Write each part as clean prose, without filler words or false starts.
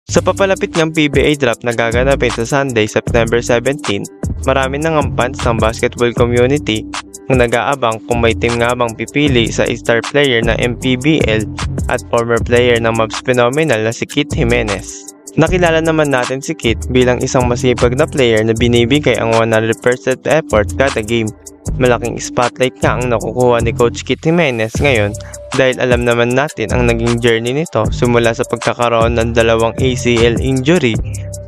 Sa papalapit ng PBA draft na gaganapin sa Sunday, September 17, marami nang ang fans ng basketball community ang nag-aabang kung may team nga bang pipili sa star player ng MPBL at former player ng Mavs Phenomenal na si Kit Jimenez. Nakilala naman natin si Kit bilang isang masipag na player na binibigay ang 100% effort kada game. Malaking spotlight nga ang nakukuha ni Coach Kit Jimenez ngayon dahil alam naman natin ang naging journey nito simula sa pagkakaroon ng 2 ACL injury,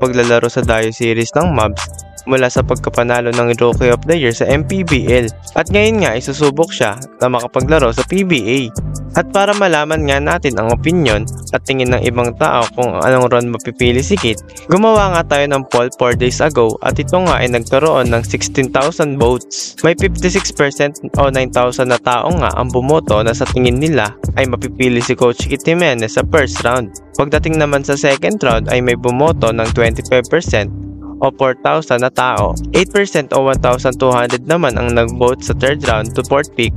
paglalaro sa Dio Series ng Mavs, mula sa pagkapanalo ng Rookie of the Year sa MPBL at ngayon nga isusubok siya na makapaglaro sa PBA. At para malaman nga natin ang opinion at tingin ng ibang tao kung anong round mapipili si Kit, gumawa nga tayo ng poll 4 days ago at ito nga ay nagkaroon ng 16,000 votes. May 56% o 9,000 na tao nga ang bumoto na sa tingin nila ay mapipili si Coach Kit Jimenez sa first round. Pagdating naman sa second round ay may bumoto ng 25% o 4,000 na tao. 8% o 1,200 naman ang nag-vote sa third round to fourth pick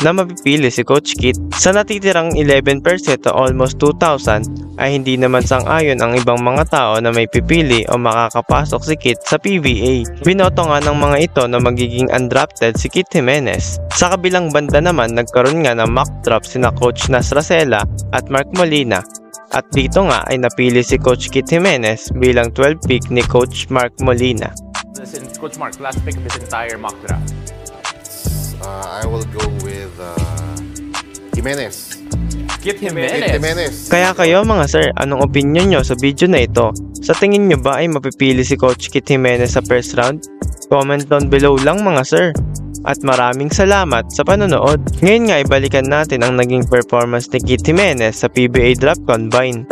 na mapipili si Coach Kit. Sa natitirang 11% o almost 2,000 ay hindi naman sang-ayon ang ibang mga tao na may pipili o makakapasok si Kit sa PBA. Binoto nga ng mga ito na magiging undrafted si Kit Jimenez. Sa kabilang banda naman nagkaroon nga ng mock draft sina Coach Nas Racela at Mark Molina. At dito nga ay napili si Coach Kit Jimenez bilang 12 pick ni Coach Mark Molina. Coach Mark, last pick of this entire mock draft. I will go with Jimenez. Kit Jimenez. Kaya kayo mga sir, anong opinion nyo sa video na ito? Sa tingin nyo ba ay mapipili si Coach Kit Jimenez sa first round? Comment down below lang mga sir. At maraming salamat sa panonood. Ngayon nga ibalikan natin ang naging performance ni Kit Jimenez sa PBA Draft Combine.